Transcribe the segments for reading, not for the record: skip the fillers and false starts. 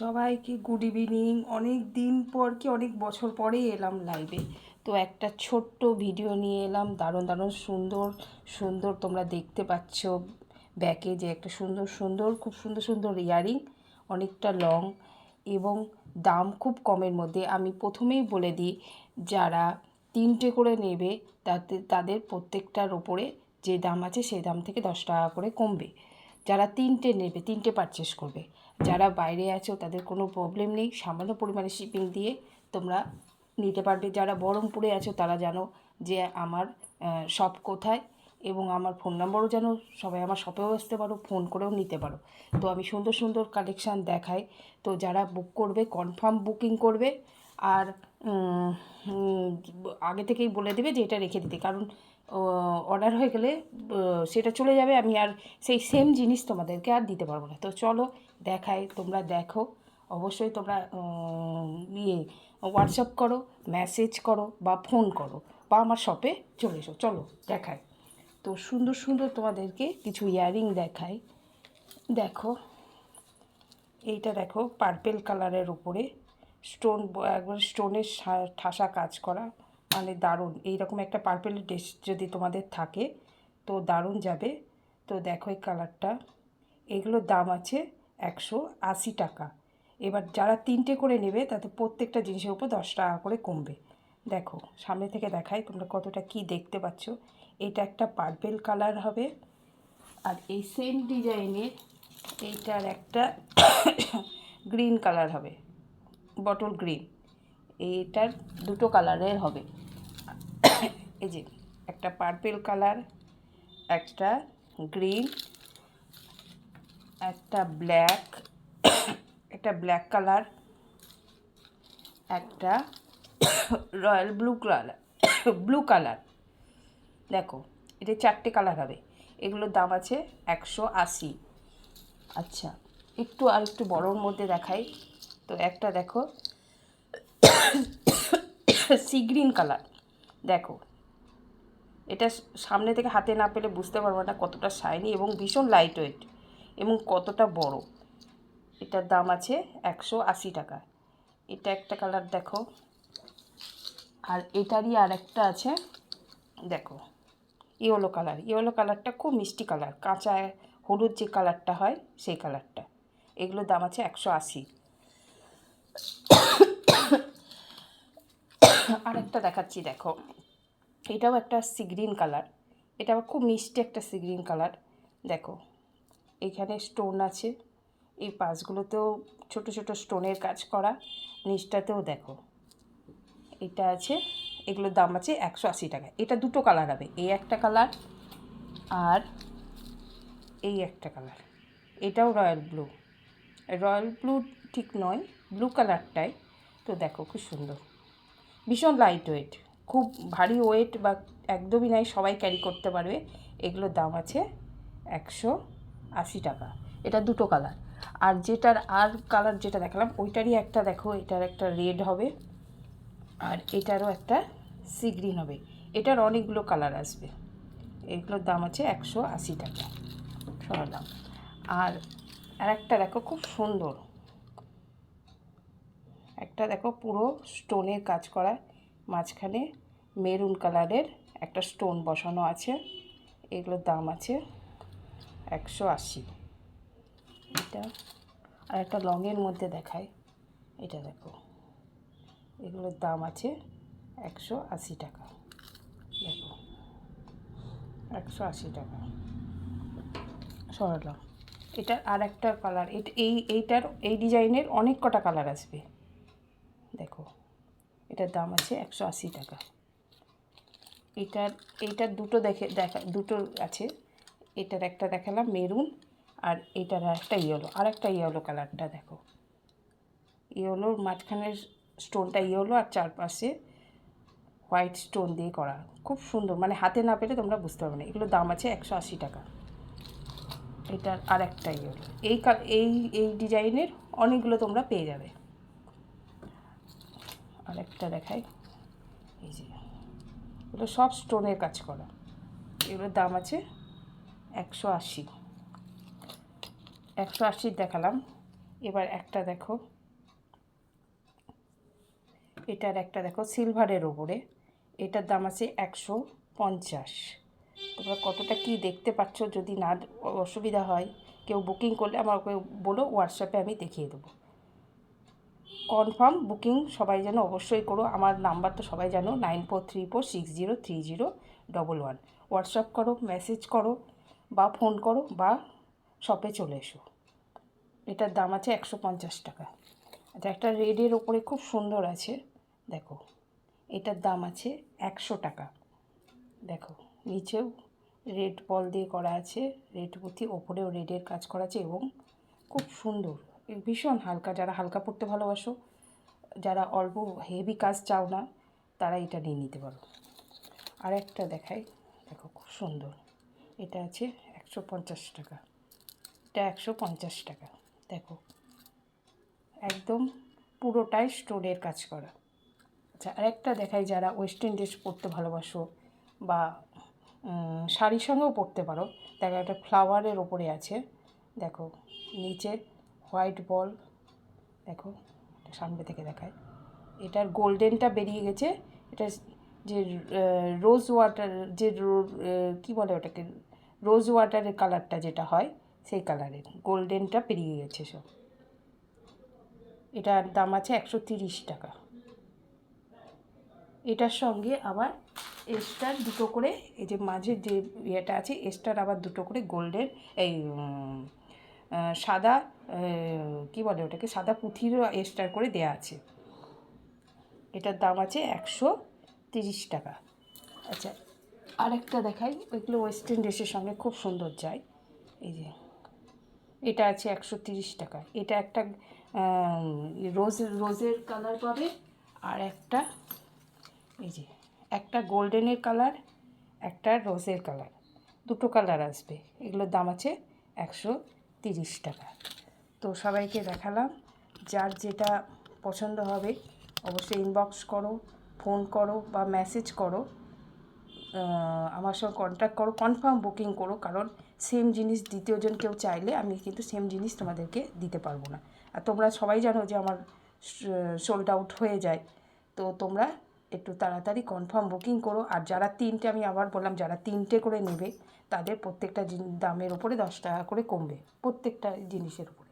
সবাইকে good evening. অনেক দিন পর কি অনেক বছর পরেই এলাম লাইভে। তো একটা ছোট্ট ভিডিও নিয়ে এলাম, দারুণ দারুণ সুন্দর সুন্দর তোমরা দেখতে পাচ্ছ ব্যাকে যে একটা সুন্দর সুন্দর খুব সুন্দর সুন্দর ইয়ারিং, অনেকটা লং এবং দাম খুব কমের মধ্যে। আমি প্রথমেই বলে দিই, যারা তিনটে করে নেবে তাদের প্রত্যেকটার ওপরে যে দাম আছে সেই দাম থেকে 10 টাকা করে কমবে। যারা তিনটে নেবে, তিনটে পারচেস করবে, যারা বাইরে আছো তাদের কোনো প্রবলেম নেই, সামান্য পরিমাণে শিপিং দিয়ে তোমরা নিতে পারবে। যারা বহরমপুরে আছো তারা জানো যে আমার শপ কোথায়, এবং আমার ফোন নম্বরও জানো, সবাই আমার শপেও আসতে পারো, ফোন করেও নিতে পারো। তো আমি সুন্দর সুন্দর কালেকশান দেখাই। তো যারা বুক করবে কনফার্ম বুকিং করবে, আর আগে থেকেই বলে দেবে যে এটা রেখে দিতে, কারণ অর্ডার হয়ে গেলে সেটা চলে যাবে, আমি আর সেই সেম জিনিস তোমাদেরকে আর দিতে পারবো না। তো চলো দেখাই, তোমরা দেখো। অবশ্যই তোমরা হোয়াটসঅ্যাপ করো, মেসেজ করো বা ফোন করো বা আমার শপে চলে এসো। চলো দেখাই। তো সুন্দর সুন্দর তোমাদেরকে কিছু ইয়ারিং দেখাই। দেখো, এইটা দেখো পার্পেল কালারের উপরে স্টোন, একবার স্টোনের ঠাসা কাজ করা, মানে দারুণ। এইরকম একটা পার্পেলের ড্রেস যদি তোমাদের থাকে তো দারুণ যাবে। তো দেখো এই কালারটা, এগুলোর দাম আছে 180 টাকা। এবার যারা তিনটে করে নেবে তাতে প্রত্যেকটা জিনিসের উপর 10 টাকা করে কমবে। দেখো সামনে থেকে দেখাই তোমরা কতটা কি দেখতে পাচ্ছ। এটা একটা পার্পেল কালার হবে, আর এই সেম ডিজাইনের এইটার একটা গ্রিন কালার হবে, বটল গ্রিন। এইটার দুটো কালারের হবে। এই যে একটা পার্পেল কালার, একটা গ্রিন, একটা ব্ল্যাক, একটা ব্ল্যাক কালার, একটা রয়্যাল ব্লু কালার। দেখো এটা 4টে কালার হবে। এগুলোর দাম আছে 180। আচ্ছা, একটু বড়োর মধ্যে দেখাই। তো একটা দেখো সি গ্রিন কালার। দেখো এটা সামনে থেকে হাতে না পেলে বুঝতে পারবো না কতটা শাইনি এবং ভীষণ লাইট ওয়েট এবং কতটা বড়। এটার দাম আছে 180 টাকা। এটা একটা কালার দেখো, আর এটারই আর একটা আছে দেখো ইয়েলো কালার। ইয়েলো কালারটা খুব মিষ্টি কালার, কাঁচা হলুদ যে কালারটা হয় সেই কালারটা। এগুলোর দাম আছে 180। আর একটা দেখাচ্ছি দেখো, এটাও একটা সি গ্রিন কালার। এটা আবার খুব মিষ্টি একটা সি গ্রিন কালার। দেখো এখানে স্টোন আছে, এই পাশগুলোতেও ছোট ছোট স্টোনের কাজ করা, নিচটাতেও দেখো এটা আছে। এগুলোর দাম আছে 180 টাকা। এটা দুটো কালার হবে, এই একটা কালার আর এই একটা কালার। এটাও রয়্যাল ব্লু ঠিক নয়, ব্লু কালারটাই। তো দেখো খুব সুন্দর, ভীষণ লাইট ওয়েট, খুব ভারী ওয়েট বা একদমই নাই, সবাই ক্যারি করতে পারবে। এগুলোর দাম আছে 180 টাকা। এটা দুটো কালার। আর যেটার আর কালার যেটা দেখালাম ওইটারই একটা দেখো, এটার একটা রেড হবে আর এটারও একটা সি গ্রিন হবে। এটার অনেকগুলো কালার আসবে। এগুলোর দাম আছে 180 টাকা সরলাম। আর একটা দেখো খুব সুন্দর, একটা দেখো পুরো স্টোনের কাজ করা, মাঝখানে মেরুন কালারের একটা স্টোন বসানো আছে। এগুলোর দাম আছে 180। এটা আর একটা লংয়ের মধ্যে দেখায়, এটা দেখো এগুলোর দাম আছে 180 টাকা। দেখো 180 টাকা সরালাম। এটার আর একটা কালার, এইটার এই ডিজাইনের অনেক কটা কালার আসবে। দেখো এটার দাম আছে 180 টাকা। এইটার দুটো আছে। এটার একটা দেখালাম মেরুন, আর এটার একটা ইয়েলো, আর একটা ইয়েলো কালারটা দেখো। ইয়েলোর মাঝখানের স্টোনটা ইয়েলো আর চারপাশে হোয়াইট স্টোন দিয়ে করা, খুব সুন্দর, মানে হাতে না পেলে তোমরা বুঝতে পারবে না। এগুলোর দাম আছে 180 টাকা। এটার আর একটা ইয়েলো, এই এই ডিজাইনের অনেকগুলো তোমরা পেয়ে যাবে। আর একটা দেখাই, এই যে এগুলো সব স্টোনের কাজ করা। এগুলোর দাম আছে 180। 180 দেখালাম। এবার একটা দেখো, এটার একটা দেখো সিলভারের ওপরে, এটার দাম আছে 150। তোমরা কতটা কি দেখতে পাচ্ছ, যদি না অসুবিধা হয় কেউ বুকিং করলে আমাকে বলো, হোয়াটসঅ্যাপে আমি দেখিয়ে দেবো। কনফার্ম বুকিং সবাই যেন অবশ্যই করো। আমার নাম্বার তো সবাই জানো, 9434603011। হোয়াটসঅ্যাপ করো, মেসেজ করো বা ফোন করো বা শপে চলে এসো। এটার দাম আছে 150 টাকা। আচ্ছা, একটা রেডের ওপরে খুব সুন্দর আছে, দেখো, এটার দাম আছে 100 টাকা। দেখো নিচেও রেড বল দিয়ে করা আছে, রেড পুঁথি, ওপরেও রেডের কাজ করা আছে এবং খুব সুন্দর, ভীষণ হালকা। যারা হালকা পড়তে ভালোবাসো, যারা অল্প হেভি কাজ চাও না, তারা এটা নিয়ে নিতে পারো। আর একটা দেখাই, দেখো খুব সুন্দর, এটা আছে 150 টাকা। এটা 150 টাকা। দেখো একদম পুরোটাই স্টোনের কাজ করা। আচ্ছা, আরেকটা দেখাই, যারা ওয়েস্টার্ন ড্রেস পরতে ভালোবাসো বা শাড়ির সঙ্গেও পরতে পারো। দেখো একটা ফ্লাওয়ারের ওপরে আছে, দেখো নিচে হোয়াইট বল, দেখো সামনে থেকে দেখায়, এটার গোল্ডেনটা বেরিয়ে গেছে। এটা যে রোজ ওয়াটার, যে কী বলে ওটাকে, রোজ ওয়াটারের কালারটা যেটা হয় সেই কালারের গোল্ডেনটা বেরিয়ে গেছে সব। এটার দাম আছে 130 টাকা। এটার সঙ্গে আবার এক্সট্রা দুটো করে, এই যে মাঝের যে ইয়েটা আছে, এক্সট্রা আবার দুটো করে গোল্ডেন, এই সাদা, কী বলে ওটাকে, সাদা পুঁথিরও এক্সট্রা করে দেয়া আছে। এটার দাম আছে 130 টাকা। আচ্ছা, আরেকটা দেখাই, ওইগুলো ওয়েস্টার্ন ড্রেসের সঙ্গে খুব সুন্দর যায়। এই যে এটা আছে 130 টাকা। এটা একটা রোজের কালার পাবে, আর একটা এই যে একটা গোল্ডেনের কালার, একটা রোজের কালার, দুটো কালার আসবে। এগুলোর দাম আছে 130 টাকা। তো সবাইকে দেখালাম, যার যেটা পছন্দ হবে অবশ্যই ইনবক্স করো, ফোন করো বা মেসেজ করো, আমার সঙ্গে কন্ট্যাক্ট করো, কনফার্ম বুকিং করো। কারণ সেম জিনিস দ্বিতীয়জন কেউ চাইলে আমি কিন্তু সেম জিনিস তোমাদেরকে দিতে পারবো না। আর তোমরা সবাই জানো যে আমার সোল্ড আউট হয়ে যায়। তো তোমরা একটু তাড়াতাড়ি কনফার্ম বুকিং করো। আর যারা তিনটে, আমি আবার বললাম, যারা তিনটে করে নেবে তাদের প্রত্যেকটা দামের ওপরে 10 টাকা করে কমবে, প্রত্যেকটা জিনিসের উপরে।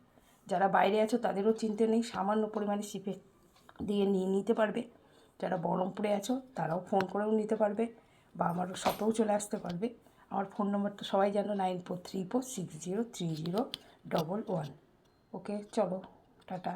যারা বাইরে আছো তাদেরও চিন্তা নেই, সামান্য পরিমাণে শিপে দিয়ে নিয়ে নিতে পারবে। যারা বহরমপুরে আছো তারাও ফোন করেও নিতে পারবে বা আমার শপেও চলে আসতে পারবে। আমার ফোন নম্বর তো সবাই জানো, 9434603011। ওকে, চলো, টাটা।